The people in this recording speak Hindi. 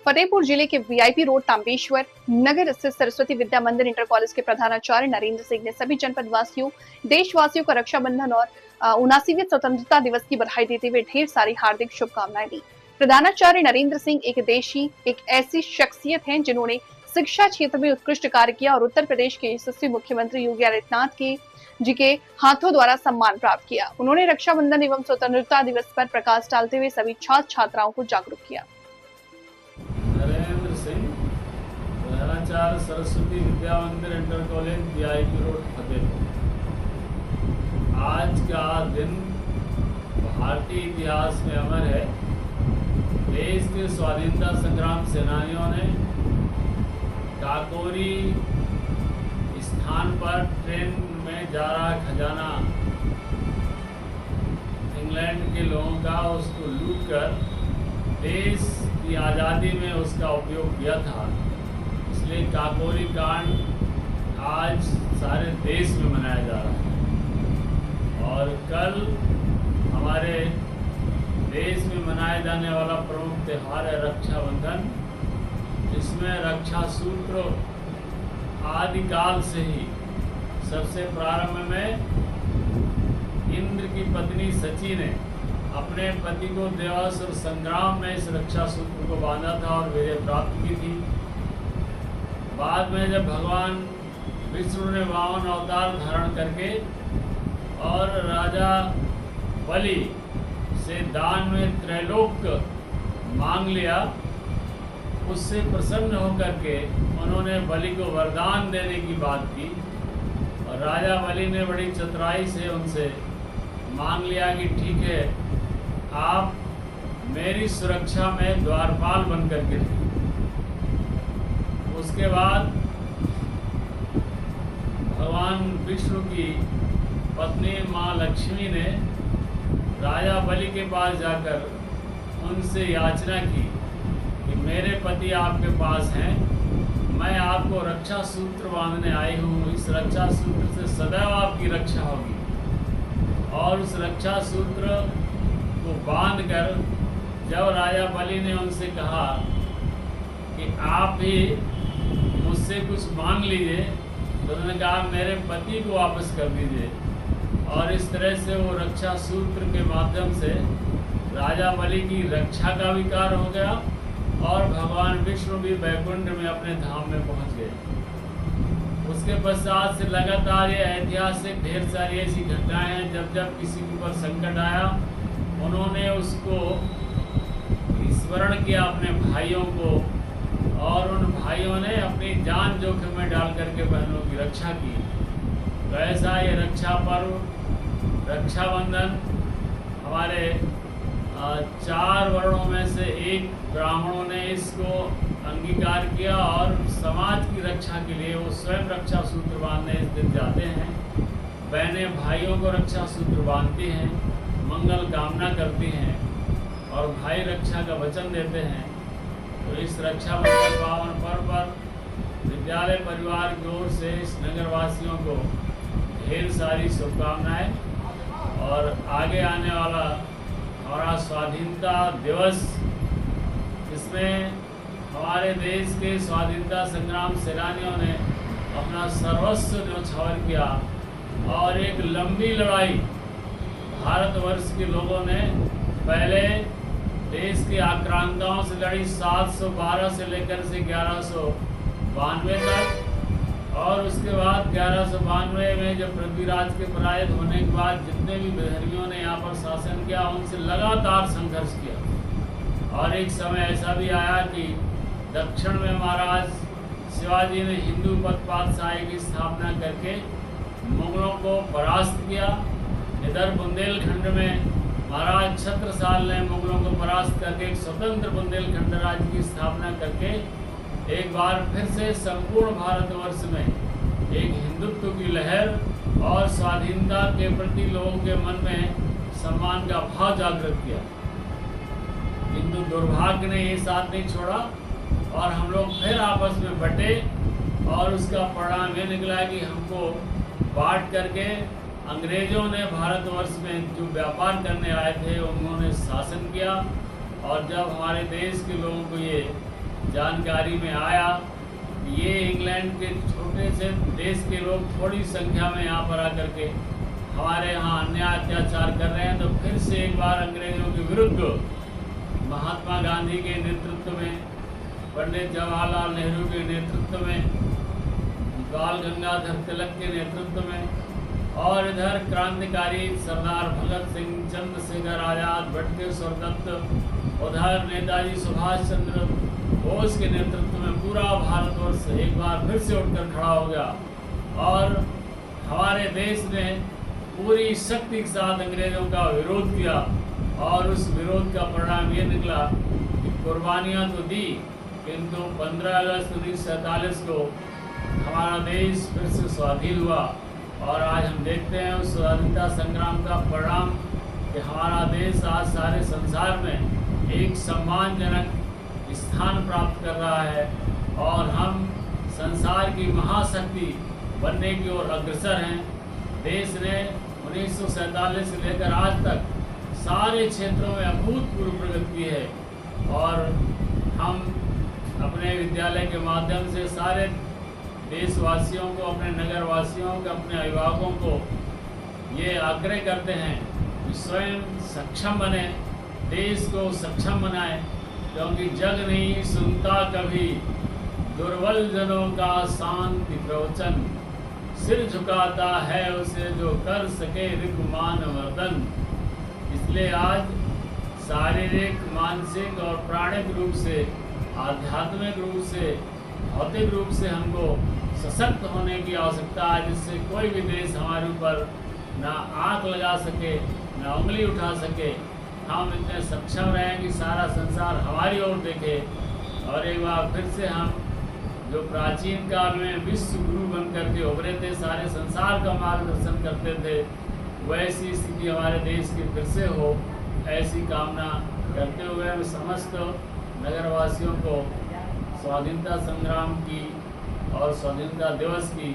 फतेहपुर जिले के वीआईपी रोड तांबेश्वर नगर स्थित सरस्वती विद्या मंदिर इंटर कॉलेज के प्रधानाचार्य नरेंद्र सिंह ने सभी जनपद वासियों, देशवासियों को रक्षाबंधन और 79वें स्वतंत्रता दिवस की बधाई देते हुए ढेर सारी हार्दिक शुभकामनाएं दी। प्रधानाचार्य नरेंद्र सिंह एक ऐसी शख्सियत हैं जिन्होंने शिक्षा क्षेत्र में उत्कृष्ट कार्य किया और उत्तर प्रदेश के यशस्वी मुख्यमंत्री योगी आदित्यनाथ जी के हाथों द्वारा सम्मान प्राप्त किया। उन्होंने रक्षाबंधन एवं स्वतंत्रता दिवस पर प्रकाश डालते हुए सभी छात्र छात्राओं को जागरूक किया। नरेंद्र सिंह, प्रधानाचार्य सरस्वती विद्या मंदिर inter college VIP road Fatehpur. आज का दिन भारतीय इतिहास में अमर है। देश के स्वाधीनता संग्राम सेनानियों ने काकोरी स्थान पर ट्रेन में जा रहा खजाना इंग्लैंड के लोगों का उसको लूटकर देश की आज़ादी में उसका उपयोग किया था। इसलिए काकोरी कांड आज सारे देश में मनाया जा रहा है। और कल हमारे देश में मनाया जाने वाला प्रमुख त्यौहार है रक्षाबंधन, जिसमें रक्षा सूत्र आदिकाल से ही सबसे प्रारंभ में इंद्र की पत्नी सची ने अपने पति को देवासुर संग्राम में इस रक्षा सूत्र को बांधा था और विजय प्राप्त की थी। बाद में जब भगवान विष्णु ने वामन अवतार धारण करके और राजा बलि से दान में त्रैलोक मांग लिया, उससे प्रसन्न होकर के उन्होंने बलि को वरदान देने की बात की और राजा बलि ने बड़ी चतुराई से उनसे मांग लिया कि ठीक है, आप मेरी सुरक्षा में द्वारपाल बन करके थे। उसके बाद भगवान विष्णु की पत्नी माँ लक्ष्मी ने राजा बलि के पास जाकर उनसे याचना की कि मेरे पति आपके पास हैं, मैं आपको रक्षा सूत्र बांधने आई हूँ। इस रक्षा सूत्र से सदैव आपकी रक्षा होगी। और उस रक्षा सूत्र को बांधकर जब राजा बलि ने उनसे कहा कि आप भी मुझसे कुछ मांग लीजिए, तो उन्होंने कहा मेरे पति को वापस कर दीजिए। और इस तरह से वो रक्षा सूत्र के माध्यम से राजा बलि की रक्षा का भी कार्य हो गया और भगवान विष्णु भी वैकुंठ में अपने धाम में पहुंच गए। उसके पश्चात से लगातार ये ऐतिहासिक ढेर सारी ऐसी घटनाएं हैं, जब जब किसी के ऊपर संकट आया उन्होंने उसको स्मरण किया अपने भाइयों को, और उन भाइयों ने अपनी जान जोखिम में डाल करके बहनों की रक्षा की। तो ऐसा ये रक्षा पर्व रक्षाबंधन हमारे 4 वर्णों में से एक ब्राह्मणों ने इसको अंगीकार किया और समाज की रक्षा के लिए वो स्वयं रक्षा सूत्र बांधने इस दिन जाते हैं। बहनें भाइयों को रक्षा सूत्र बांधती हैं, मंगल कामना करती हैं और भाई रक्षा का वचन देते हैं। तो इस रक्षाबंधन पावन पर्व पर विद्यालय परिवार की ओर से इस नगरवासियों को ढेर सारी शुभकामनाएं। और आगे आने वाला हमारा स्वाधीनता दिवस, इसमें हमारे देश के स्वाधीनता संग्राम सेनानियों ने अपना सर्वस्व न्यौछावर किया और एक लंबी लड़ाई भारतवर्ष के लोगों ने पहले देश के आक्रांताओं से लड़ी 712 से लेकर से 1192 तक, और उसके बाद 1192 में जब पृथ्वीराज के पराजित होने के बाद जितने भी धर्मियों ने यहाँ पर शासन किया उनसे लगातार संघर्ष किया। और एक समय ऐसा भी आया कि दक्षिण में महाराज शिवाजी ने हिंदू पातशाही की स्थापना करके मुगलों को परास्त किया। इधर बुंदेलखंड में महाराज छत्रसाल ने मुगलों को परास्त करके एक स्वतंत्र बुंदेलखंड राज्य की स्थापना करके एक बार फिर से संपूर्ण भारतवर्ष में एक हिंदुत्व की लहर और स्वाधीनता के प्रति लोगों के मन में सम्मान का भाव जागृत किया। किंतु दुर्भाग्य ने ये साथ नहीं छोड़ा और हम लोग फिर आपस में बटे और उसका परिणाम ये निकला कि हमको बांट करके अंग्रेजों ने भारतवर्ष में जो व्यापार करने आए थे उन्होंने शासन किया। और जब हमारे देश के लोगों को ये जानकारी में आया कि ये इंग्लैंड के छोटे से देश के लोग थोड़ी संख्या में यहाँ पर आकर के हमारे यहाँ अन्याय अत्याचार कर रहे हैं, तो फिर से एक बार अंग्रेजों के विरुद्ध महात्मा गांधी के नेतृत्व में, पंडित जवाहरलाल नेहरू के नेतृत्व में, बाल गंगाधर तिलक के नेतृत्व में और इधर क्रांतिकारी सरदार भगत सिंह, चंद्रशेखर आजाद, बटुकेश्वर दत्त, उधर नेताजी सुभाष चंद्र बोस के नेतृत्व में पूरा भारतवर्ष एक बार फिर से उठकर खड़ा हो गया और हमारे देश ने पूरी शक्ति के साथ अंग्रेजों का विरोध किया और उस विरोध का परिणाम ये निकला कि कुर्बानियाँ तो दी, किंतु 15 अगस्त 1947 को हमारा देश फिर से स्वाधीन हुआ और आज हम देखते हैं उस स्वतंत्रता संग्राम का परिणाम कि हमारा देश आज सारे संसार में एक सम्मानजनक स्थान प्राप्त कर रहा है और हम संसार की महाशक्ति बनने की ओर अग्रसर हैं। देश ने 1947 से लेकर आज तक सारे क्षेत्रों में अभूतपूर्व प्रगति की है और हम अपने विद्यालय के माध्यम से सारे देशवासियों को, अपने नगरवासियों को, अपने अभिभावकों को ये आग्रह करते हैं कि स्वयं सक्षम बने, देश को सक्षम बनाएं, क्योंकि जग नहीं सुनता कभी दुर्बल जनों का शांति प्रवचन, सिर झुकाता है उसे जो कर सके ऋगमान वर्धन। इसलिए आज शारीरिक, मानसिक और प्राणिक रूप से, आध्यात्मिक रूप से, भौतिक रूप से हमको सशक्त होने की आवश्यकता है, जिससे कोई भी देश हमारे ऊपर ना आंख लगा सके, ना उंगली उठा सके। हम इतने सक्षम रहें कि सारा संसार हमारी ओर देखे और एक बार फिर से हम जो प्राचीन काल में विश्व गुरु बन करके उभरे थे, सारे संसार का मार्गदर्शन करते थे, वैसी स्थिति हमारे देश की फिर से हो, ऐसी कामना करते हुए हम समस्त नगरवासियों को स्वाधीनता संग्राम की और स्वाधीनता दिवस की